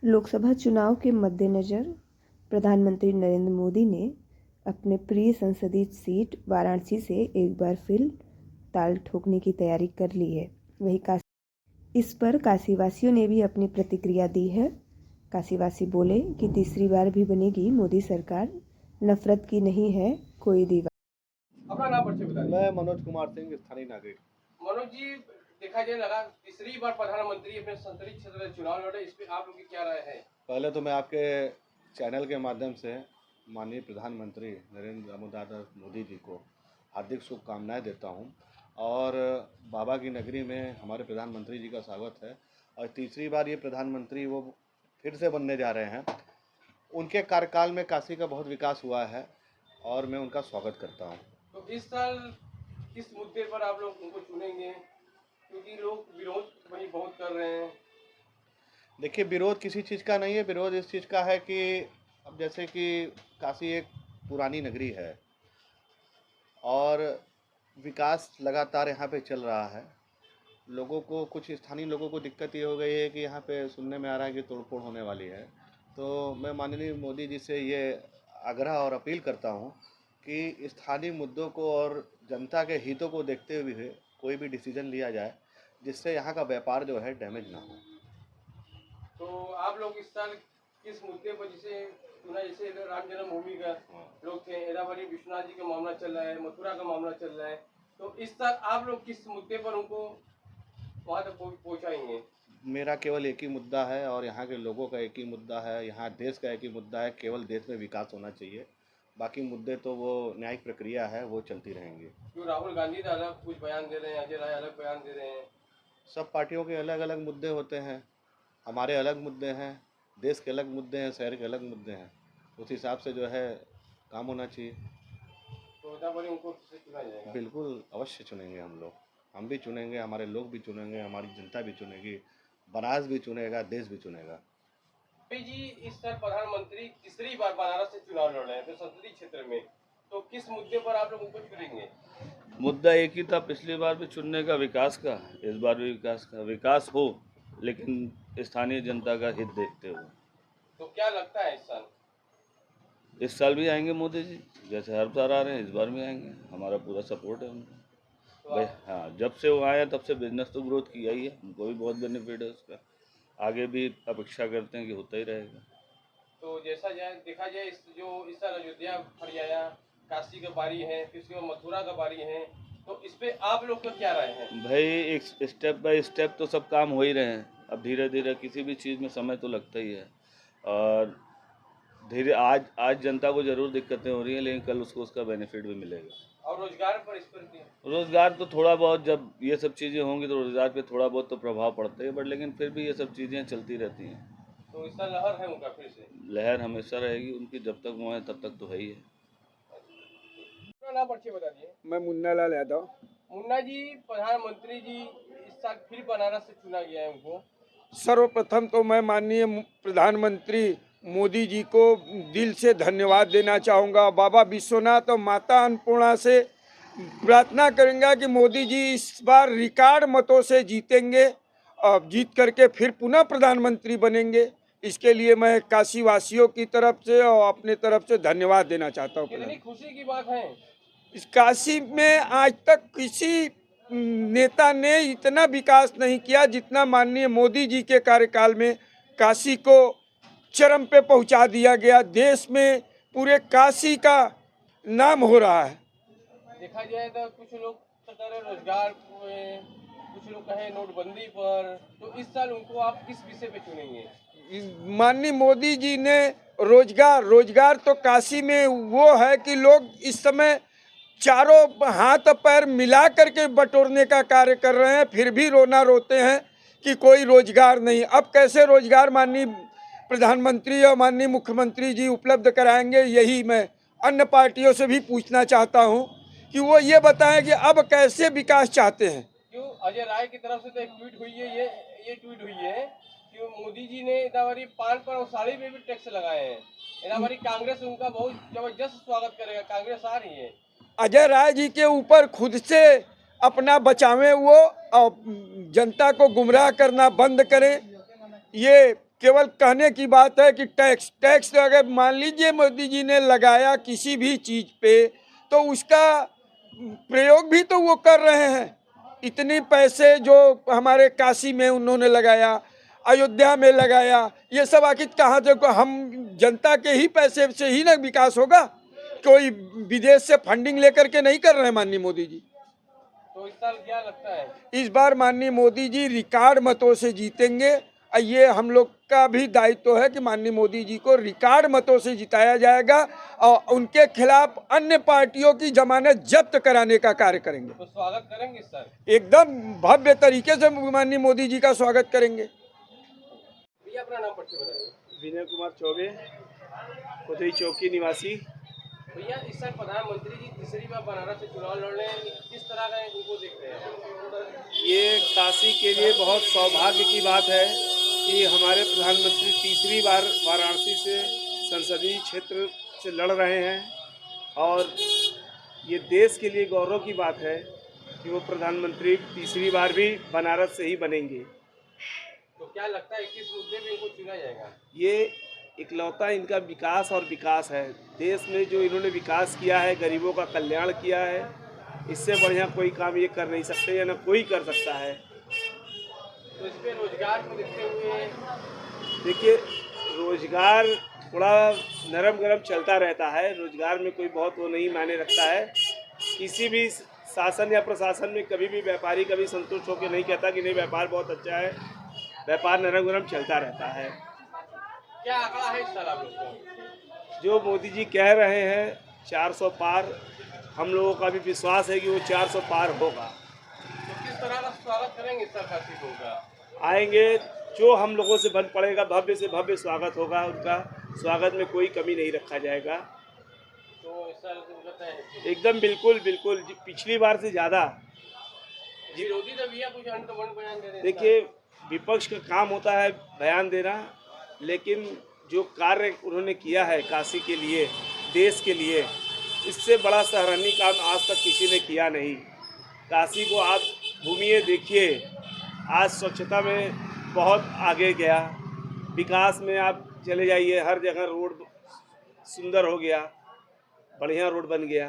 लोकसभा चुनाव के मद्देनज़र प्रधानमंत्री नरेंद्र मोदी ने अपने प्रिय संसदीय सीट वाराणसी से एक बार फिर ताल ठोकने की तैयारी कर ली है। इस पर काशीवासियों ने भी अपनी प्रतिक्रिया दी है। काशीवासी बोले कि तीसरी बार भी बनेगी मोदी सरकार, नफरत की नहीं है कोई दीवार। अपना नाम परिचय बताइए। मैं मनोज कुमार सिंह, स्थानीय नागरिक। मनोज जी, देखा जाए लगा तीसरी बार प्रधानमंत्री अपने संसदीय क्षेत्र में चुनाव लड़े, इस पे आप लोग की क्या राय है? पहले तो मैं आपके चैनल के माध्यम से माननीय प्रधानमंत्री नरेंद्र दामोदर मोदी जी को हार्दिक शुभकामनाएं देता हूं और बाबा की नगरी में हमारे प्रधानमंत्री जी का स्वागत है। और तीसरी बार ये प्रधानमंत्री वो फिर से बनने जा रहे हैं। उनके कार्यकाल में काशी का बहुत विकास हुआ है और मैं उनका स्वागत करता हूँ। तो इस साल किस मुद्दे पर आप लोग उनको चुनेंगे, क्योंकि लोग विरोध वही बहुत कर रहे हैं? देखिए, विरोध किसी चीज़ का नहीं है। विरोध इस चीज़ का है कि अब जैसे कि काशी एक पुरानी नगरी है और विकास लगातार यहाँ पे चल रहा है। लोगों को, कुछ स्थानीय लोगों को दिक्कत ये हो गई है कि यहाँ पे सुनने में आ रहा है कि तोड़फोड़ होने वाली है। तो मैं माननीय मोदी जी से ये आग्रह और अपील करता हूँ कि स्थानीय मुद्दों को और जनता के हितों को देखते हुए कोई भी डिसीजन लिया जाए जिससे यहाँ का व्यापार जो है डैमेज ना हो। तो आप लोग इस साल किस मुद्दे पर, जिसे सुना जैसे राम जन्मभूमि का लोग थे, एरावली विश्वनाथ जी का मामला चल रहा है, मथुरा का मामला चल रहा है, तो इस साल आप लोग किस मुद्दे पर उनको वहाँ तक पहुँचाएंगे? मेरा केवल एक ही मुद्दा है और यहाँ के लोगों का एक ही मुद्दा है, यहाँ देश का एक ही मुद्दा है। केवल देश में विकास होना चाहिए, बाकी मुद्दे तो वो न्यायिक प्रक्रिया है, वो चलती रहेंगी। जो राहुल गांधी अलग कुछ बयान दे रहे हैं, अजय राय अलग बयान दे रहे हैं। सब पार्टियों के अलग अलग मुद्दे होते हैं, हमारे अलग मुद्दे हैं, देश के अलग मुद्दे हैं, शहर के अलग मुद्दे हैं। उस हिसाब से जो है काम होना चाहिए। तो उनको चुना जाएगा? बिल्कुल अवश्य चुनेंगे हम लोग। हम भी चुनेंगे, हमारे लोग भी चुनेंगे, हमारी जनता भी चुनेगी, बनारस भी चुनेगा, देश भी चुनेगा। जी, इस साल प्रधानमंत्री तीसरी बार बनारस से चुनाव लड़ रहे हैं तो संसदीय क्षेत्र में, तो किस मुद्दे पर आप लोग उनको चुनेंगे? मुद्दा एक ही था पिछली बार भी चुनने का, विकास का। इस बार भी विकास का, विकास हो लेकिन स्थानीय जनता का हित देखते हुए। तो क्या लगता है इस साल भी आएंगे मोदी जी, जैसे हर बार आ रहे हैं, इस बार भी आएंगे। हमारा पूरा सपोर्ट है उनको। तो भाई हाँ, जब से वो आए हैं तब से बिजनेस तो ग्रोथ किया ही है, उनको भी बहुत बेनिफिट है उसका। आगे भी अपेक्षा करते हैं कि होता ही रहेगा। तो जैसा देखा जाए इस साल अयोध्या फरियाया, काशी का बारी है, फिर उसके बाद मथुरा का बारी है, तो इस पे आप लोग का क्या राय है? भाई एक स्टेप बाय स्टेप तो सब काम हो ही रहे हैं। अब धीरे धीरे किसी भी चीज़ में समय तो लगता ही है और धीरे आज जनता को जरूर दिक्कतें हो रही हैं, लेकिन कल उसको उसका बेनिफिट भी मिलेगा। और रोजगार पर इस पर क्या? रोजगार तो थोड़ा बहुत, जब ये सब चीज़ें होंगी तो रोजगार पे थोड़ा बहुत तो प्रभाव पड़ता है, बट लेकिन फिर भी ये सब चीज़ें चलती रहती हैं। तो इस साल लहर है उनका फिर से? लहर हमेशा रहेगी उनकी, जब तक वो है तब तक तो है ही है। अपना नाम परिचय बता दिए। मैं मुन्ना लाल यादव। मुन्ना जी, प्रधानमंत्री जी इस साल फिर बनारस से चुना गया है उनको। सर्वप्रथम तो मैं माननीय प्रधानमंत्री मोदी जी को दिल से धन्यवाद देना चाहूँगा। बाबा विश्वनाथ और माता अन्नपूर्णा से प्रार्थना करूँगा कि मोदी जी इस बार रिकॉर्ड मतों से जीतेंगे और जीत करके फिर पुनः प्रधानमंत्री बनेंगे। इसके लिए मैं काशी वासियों की तरफ से और अपने तरफ से धन्यवाद देना चाहता हूँ। कितनी खुशी की बात है। इस काशी में आज तक किसी नेता ने इतना विकास नहीं किया जितना माननीय मोदी जी के कार्यकाल में काशी को चरम पे पहुंचा दिया गया। देश में पूरे काशी का नाम हो रहा है। देखा जाए तो कुछ लोग तो कह रहे रोजगार पे, कुछ लोग कहे नोटबंदी पर, तो इस साल उनको आप किस विषय पे चुनेंगे? माननीय मोदी जी ने रोजगार तो काशी में वो है कि लोग इस समय चारों हाथ पैर मिला करके बटोरने का कार्य कर रहे हैं, फिर भी रोना रोते हैं कि कोई रोजगार नहीं। अब कैसे रोजगार माननीय प्रधानमंत्री और माननीय मुख्यमंत्री जी उपलब्ध कराएंगे, यही मैं अन्य पार्टियों से भी पूछना चाहता हूं कि वो ये बताएं कि अब कैसे विकास चाहते हैं। क्यों अजय राय की तरफ से तो एक ट्वीट हुई है, ये ट्वीट हुई है कि मोदी जी ने इधर पान पर और साड़ी पे भी टैक्स लगाए हैं। इधर कांग्रेस उनका बहुत जबरदस्त स्वागत करेगा, कांग्रेस आ रही है। अजय राय जी के ऊपर खुद से अपना बचावें वो और जनता को गुमराह करना बंद करें। ये केवल कहने की बात है कि टैक्स अगर मान लीजिए मोदी जी ने लगाया किसी भी चीज़ पे, तो उसका प्रयोग भी तो वो कर रहे हैं। इतने पैसे जो हमारे काशी में उन्होंने लगाया, अयोध्या में लगाया, ये सब आखिर कहाँ से, हम जनता के ही पैसे से ही ना विकास होगा। कोई विदेश से फंडिंग लेकर के नहीं कर रहे हैं माननीय मोदी जी। तो इस साल क्या लगता है? इस बार माननीय मोदी जी रिकॉर्ड मतों से जीतेंगे। ये हम लोग का भी दायित्व है कि माननीय मोदी जी को रिकॉर्ड मतों से जिताया जाएगा और उनके खिलाफ अन्य पार्टियों की जमानत जब्त कराने का कार्य करेंगे। तो स्वागत करेंगे इस साल? एकदम भव्य तरीके से माननीय मोदी जी का स्वागत करेंगे। भैया अपना नाम परिचय बताइए। विनय कुमार चौबे, कोतरी चौकी निवासी। भैया इस साल प्रधानमंत्री जी तीसरी बार बनारस से चुनाव लड़ने, किस तरह का इनको देख रहे हैं? ये काशी के लिए बहुत सौभाग्य की बात है कि हमारे प्रधानमंत्री तीसरी बार वाराणसी से संसदीय क्षेत्र से लड़ रहे हैं और ये देश के लिए गौरव की बात है कि वो प्रधानमंत्री तीसरी बार भी बनारस से ही बनेंगे। तो क्या लगता है किस मुद्दे पे इनको चुना जाएगा? ये इकलौता इनका विकास और विकास है। देश में जो इन्होंने विकास किया है, गरीबों का कल्याण किया है, इससे बढ़िया कोई काम ये कर नहीं सकते या ना कोई कर सकता है। तो इस पे रोजगार को देखते हुए देखिए, रोजगार थोड़ा नरम गरम चलता रहता है। रोजगार में कोई बहुत वो नहीं मायने रखता है। किसी भी शासन या प्रशासन में कभी भी व्यापारी कभी संतुष्ट होकर नहीं कहता कि नहीं व्यापार बहुत अच्छा है। व्यापार नरम गरम चलता रहता है। क्या आंकड़ा है इस साल आप लोग को? जो मोदी जी कह रहे हैं 400 पार, हम लोगों का भी विश्वास है कि वो 400 पार होगा। तो किस तरह का स्वागत करेंगे इस साल काशी लोगों का? आएंगे, जो हम लोगों से बन पड़ेगा, भव्य से भव्य स्वागत होगा। उनका स्वागत में कोई कमी नहीं रखा जाएगा। तो इस साल कहते हैं एकदम बिल्कुल बिल्कुल पिछली बार से ज़्यादा। विरोधी तो भैया कुछ अंत बयान दे रहे हैं। देखिए, विपक्ष का काम होता है बयान देना, लेकिन जो कार्य उन्होंने किया है काशी के लिए, देश के लिए, इससे बड़ा सराहनीय काम आज तक किसी ने किया नहीं। काशी को आप घूमिए, देखिए, आज स्वच्छता में बहुत आगे गया। विकास में आप चले जाइए, हर जगह रोड सुंदर हो गया, बढ़िया रोड बन गया।